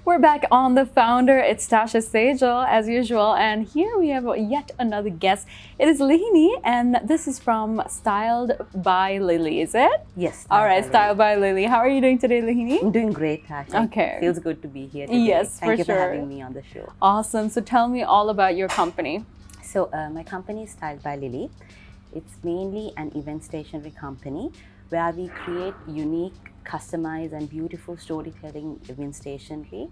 We're back on The Founder. It's Tashiya Segel as usual, and here we have yet another guest. It is Lihini, and this is from Styled by Lily, is it? Yes. All right, Styled by Lily. How are you doing today, Lihini? I'm doing great, Tashiya. Okay. Feels good to be here today. Yes, Thank you sure. for having me on the show. Awesome. So tell me all about your company. So my company is Styled by Lily. It's mainly an event stationery company where we create unique, customized and beautiful storytelling event stationery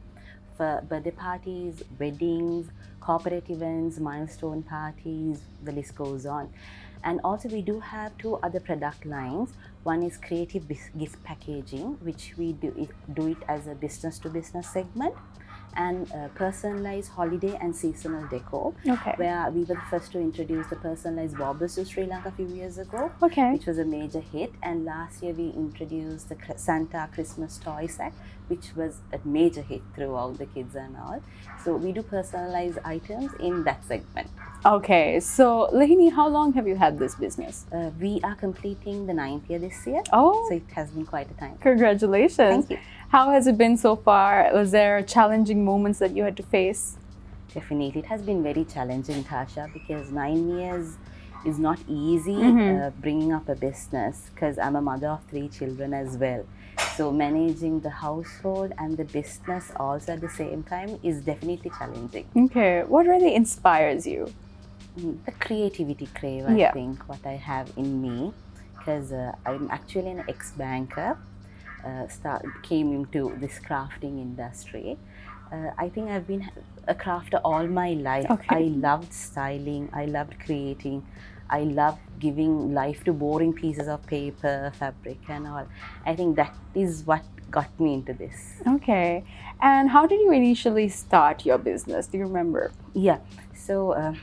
for birthday parties, weddings, corporate events, milestone parties, the list goes on. And also we do have two other product lines. One is creative gift packaging, which we do it as a business to business segment, and personalized holiday and seasonal decor, where we were the first to introduce the personalized baubles to Sri Lanka a few years ago, which was a major hit. And last year we introduced the Santa Christmas toy set, which was a major hit throughout the kids and all. So we do personalized items in that segment. Okay, so Lihini, how long have you had this business? We are completing the 9th year this year. Oh, so it has been quite a time. Congratulations. Thank you. How has it been so far? Was there challenging moments that you had to face? Definitely. It has been very challenging, Tasha, because 9 years is not easy bringing up a business, because I'm a mother of 3 children as well. So managing the household and the business also at the same time is definitely challenging. Okay. What really inspires you? The creativity crave, I think, what I have in me, because I'm actually an ex-banker. Came into this crafting industry. I think I've been a crafter all my life. I loved styling, I loved creating, I loved giving life to boring pieces of paper, fabric and all. I think that is what got me into this. Okay. And how did you initially start your business? Do you remember? Yeah. So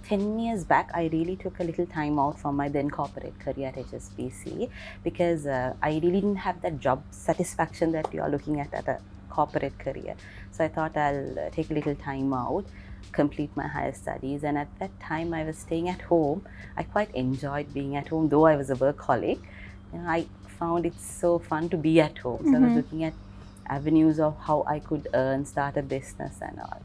10 years back, I really took a little time out from my then corporate career at HSBC, because I really didn't have that job satisfaction that you are looking at a corporate career. So I thought I'll take a little time out, complete my higher studies. And at that time I was staying at home. I quite enjoyed being at home, though I was a workaholic. And I found it so fun to be at home. So I was looking at avenues of how I could start a business and all.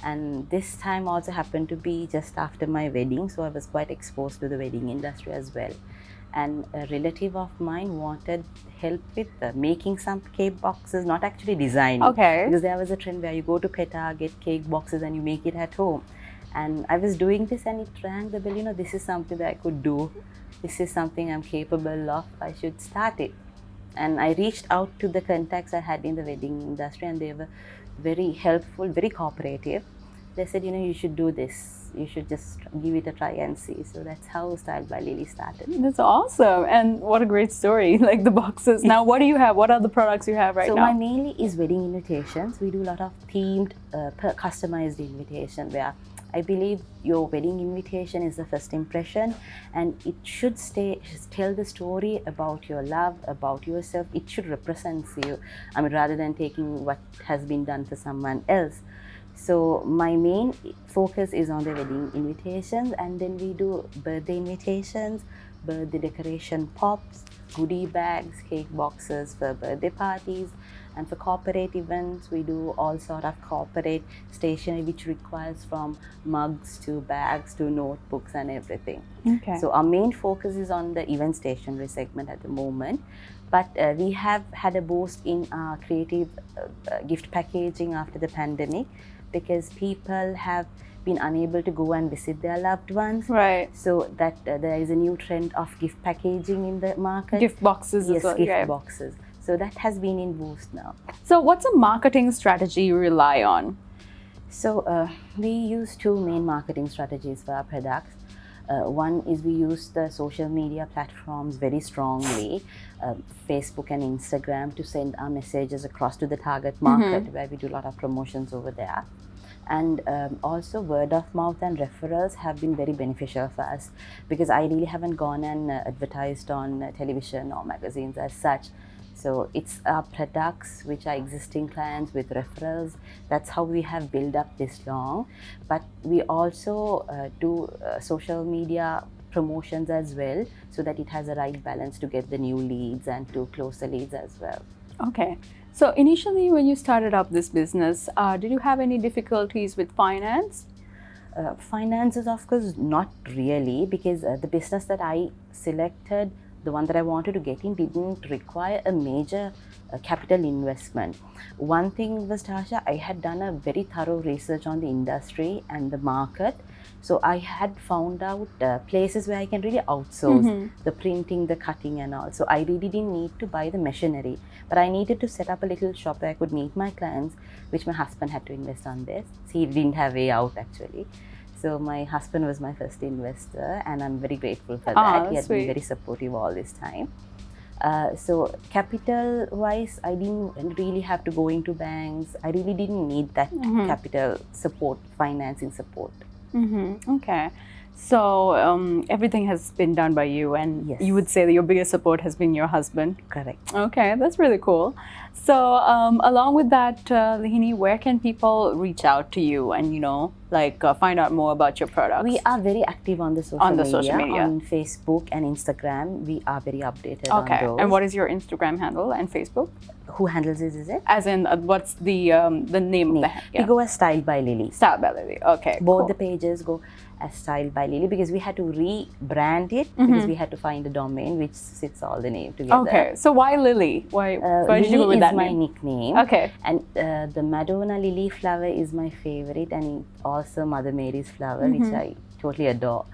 And this time also happened to be just after my wedding, so I was quite exposed to the wedding industry as well. And a relative of mine wanted help with making some cake boxes, not actually designing. Because there was a trend where you go to PETA, get cake boxes and you make it at home. And I was doing this and it rang the bell, this is something that I could do. This is something I'm capable of, I should start it. And I reached out to the contacts I had in the wedding industry, and they were very helpful, very cooperative. They said, you should do this. You should just give it a try and see. So that's how Styled by Lily started. That's awesome. And what a great story, like the boxes. Now, what do you have? What are the products you have right now? So my mainly is wedding invitations. We do a lot of themed, customized invitation, where I believe your wedding invitation is the first impression, and it should tell the story about your love, about yourself. It should represent you, rather than taking what has been done for someone else. So my main focus is on the wedding invitations, and then we do birthday invitations, birthday decoration pops, goodie bags, cake boxes for birthday parties. And for corporate events, we do all sort of corporate stationery, which requires from mugs to bags to notebooks and everything. So our main focus is on the event stationery segment at the moment. But we have had a boost in our creative gift packaging after the pandemic, because people have been unable to go and visit their loved ones. So that there is a new trend of gift packaging in the market. Gift boxes as well. Yes, gift boxes. So that has been in boost now. So what's a marketing strategy you rely on? So we use 2 main marketing strategies for our products. One is we use the social media platforms very strongly, Facebook and Instagram, to send our messages across to the target market, where we do a lot of promotions over there. And also word of mouth and referrals have been very beneficial for us, because I really haven't gone and advertised on television or magazines as such. So it's our products which are existing clients with referrals. That's how we have built up this long. But we also do social media promotions as well, so that it has a right balance to get the new leads and to close the leads as well. Okay. So initially, when you started up this business, did you have any difficulties with finance? Finances, of course, not really, because the business that I selected, the one that I wanted to get in, didn't require a major capital investment. One thing was, Tasha, I had done a very thorough research on the industry and the market. So I had found out places where I can really outsource the printing, the cutting and all. So I really didn't need to buy the machinery, but I needed to set up a little shop where I could meet my clients, which my husband had to invest on this. He didn't have a way out actually. So my husband was my first investor, and I'm very grateful for that. He had been very supportive all this time. So capital wise, I didn't really have to go into banks. I really didn't need that capital support, financing support. Okay. So everything has been done by you, and Yes. you would say that your biggest support has been your husband. Correct. Okay, that's really cool. So along with that, Lihini, where can people reach out to you and find out more about your products? We are very active on the social media. On Facebook and Instagram. We are very updated on those. And what is your Instagram handle and Facebook? Who handles it, is it? As in, what's the name of the handle? We go as Style by Lily. Style by Lily. Okay. Both the pages go as Style by Lily, because we had to rebrand it because we had to find a domain which sits all the name together. Okay. So why Lily? Why did you go with that name? Lily is my nickname. Okay. And the Madonna lily flower is my favorite, and also Mother Mary's flower, which I totally adore.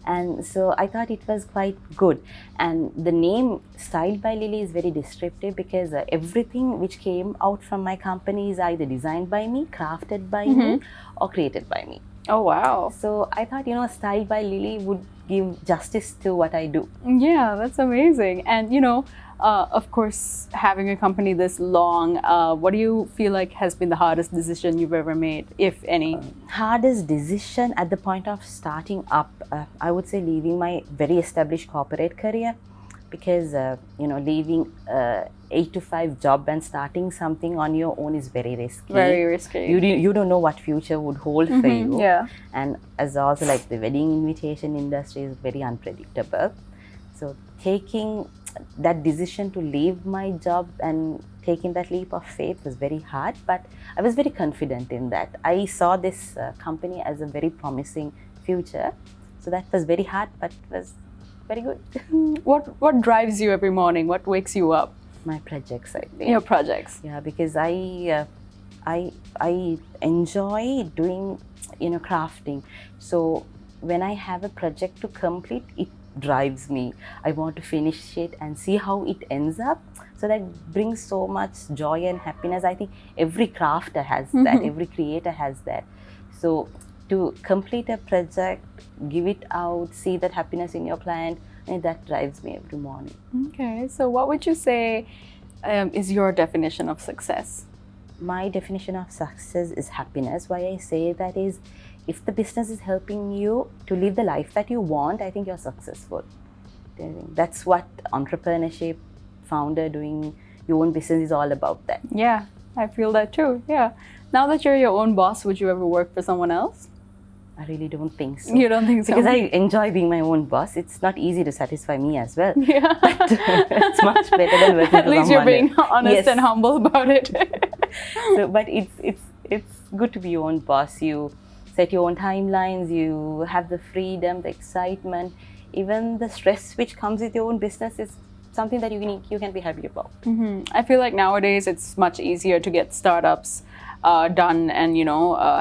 And so I thought it was quite good. And the name Style by Lily is very descriptive, because everything which came out from my company is either designed by me, crafted by me, or created by me. Oh, wow. So I thought, Style by Lily would give justice to what I do. Yeah, that's amazing. And, of course, having a company this long, what do you feel like has been the hardest decision you've ever made, if any? Hardest decision at the point of starting up, I would say leaving my very established corporate career, because, leaving 8 to 5 job and starting something on your own is very risky. Very risky. You don't know what future would hold for you. Yeah. And as also like the wedding invitation industry is very unpredictable. So taking that decision to leave my job and taking that leap of faith was very hard, but I was very confident in that. I saw this company as a very promising future. So that was very hard, but it was very good. What drives you every morning? What wakes you up? My projects, I think. Your projects. Yeah, because I enjoy doing crafting. So when I have a project to complete, it drives me. I want to finish it and see how it ends up. So that brings so much joy and happiness. I think every crafter has that, every creator has that. So to complete a project, give it out, see that happiness in your client, and that drives me every morning. Okay, so what would you say is your definition of success? My definition of success is happiness. Why I say that is, if the business is helping you to live the life that you want, I think you're successful. That's what entrepreneurship, founder, doing your own business is all about that. Yeah, I feel that too. Yeah. Now that you're your own boss, would you ever work for someone else? I really don't think so. You don't think so? Because I enjoy being my own boss. It's not easy to satisfy me as well. Yeah. But it's much better than working for someone. At least you're being honest and humble about it. So, but it's good to be your own boss. You set your own timelines. You have the freedom, the excitement, even the stress which comes with your own business is something that you can be happy about. I feel like nowadays it's much easier to get startups done and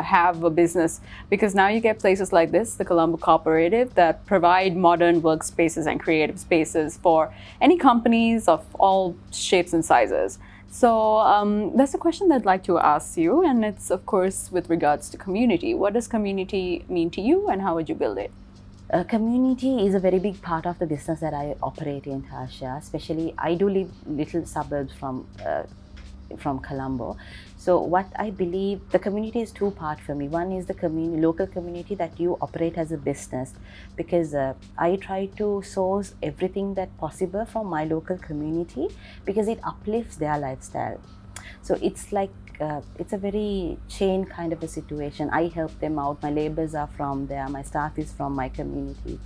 have a business, because now you get places like this, the Colombo Cooperative, that provide modern workspaces and creative spaces for any companies of all shapes and sizes. So that's a question that I'd like to ask you, and it's of course with regards to community. What does community mean to you, and how would you build it? Community is a very big part of the business that I operate in, Tashiya. Especially, I do live little suburbs from Colombo. So what I believe, the community is two parts for me. One is the local community that you operate as a business, because I try to source everything that possible from my local community, because it uplifts their lifestyle. So it's like it's a very chain kind of a situation. I help them out. My laborers are from there. My staff is from my community.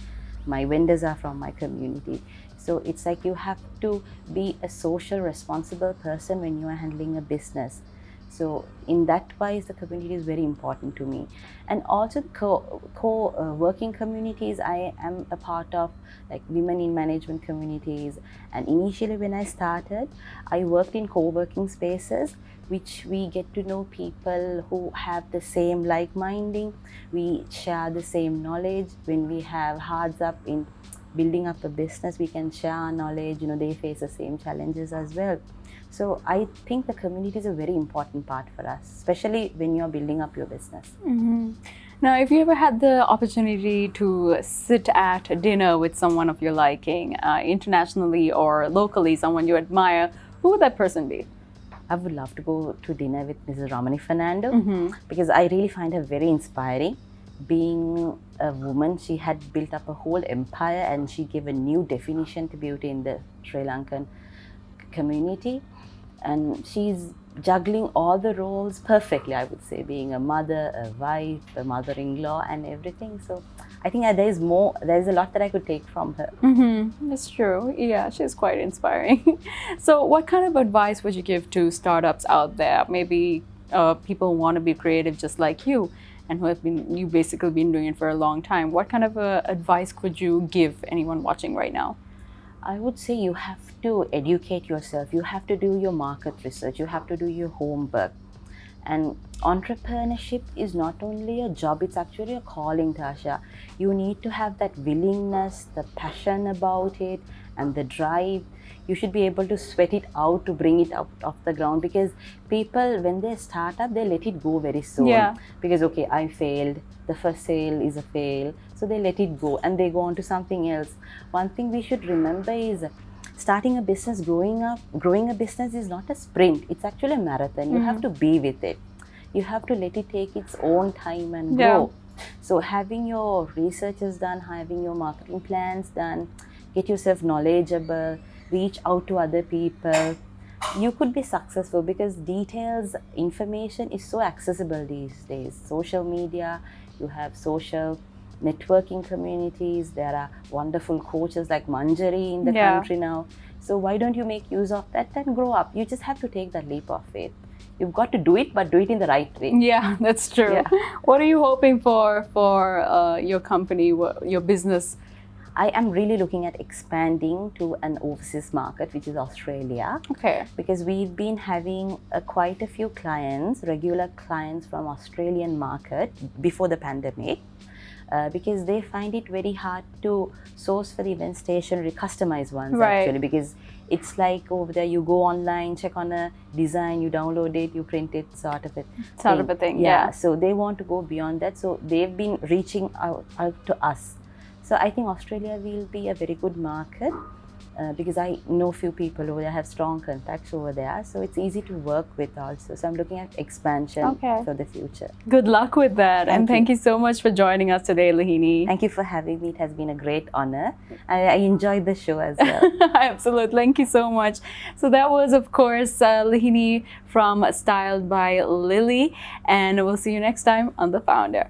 my vendors are from my community. So it's like you have to be a social responsible person when you are handling a business. So in that wise, the community is very important to me. And also working communities, I am a part of, like women in management communities. And initially when I started, I worked in co-working spaces, which we get to know people who have the same like-minding. We share the same knowledge. When we have hearts up in building up a business, we can share our knowledge. They face the same challenges as well. So I think the community is a very important part for us, especially when you're building up your business. Mm-hmm. Now, if you ever had the opportunity to sit at dinner with someone of your liking, internationally or locally, someone you admire, who would that person be? I would love to go to dinner with Mrs. Ramani Fernando, because I really find her very inspiring. Being a woman, she had built up a whole empire and she gave a new definition to beauty in the Sri Lankan community. And she's juggling all the roles perfectly, I would say, being a mother, a wife, a mother-in-law and everything. So I think there's a lot that I could take from her. That's true. Yeah, she's quite inspiring. So what kind of advice would you give to startups out there? Maybe people who want to be creative just like you and who you've basically been doing it for a long time. What kind of advice could you give anyone watching right now? I would say you have to educate yourself. You have to do your market research. You have to do your homework. And entrepreneurship is not only a job, it's actually a calling, Tasha. You need to have that willingness, the passion about it, and the drive. You should be able to sweat it out to bring it out of the ground, because people, when they start up, they let it go very soon. Yeah. Because, okay, I failed. The first sale is a fail. So they let it go and they go on to something else. One thing we should remember is starting a business, growing a business is not a sprint. It's actually a marathon. You have to be with it. You have to let it take its own time and go. So having your researches done, having your marketing plans done, get yourself knowledgeable, reach out to other people. You could be successful because details, information is so accessible these days. Social media, you have social networking communities. There are wonderful coaches like Manjari in the country now. So why don't you make use of that and grow up? You just have to take that leap of faith. You've got to do it, but do it in the right way. Yeah, that's true. Yeah. What are you hoping for your company, your business? I am really looking at expanding to an overseas market, which is Australia. Okay. Because we've been having quite a few clients, regular clients from Australian market before the pandemic. Because they find it very hard to source for the event stationery, customized ones actually, because it's like over there you go online, check on a design, you download it, you print it, sort of a thing. Yeah. So they want to go beyond that. So they've been reaching out to us. So I think Australia will be a very good market. Because I know few people over there, have strong contacts over there, so it's easy to work with also. So I'm looking at expansion for the future. Good luck with that. Thank you so much for joining us today, Lihini. Thank you for having me. It has been a great honor. I enjoyed the show as well. Absolutely. Thank you so much. So that was, of course, Lihini from Styled by Lily. And we'll see you next time on The Founder.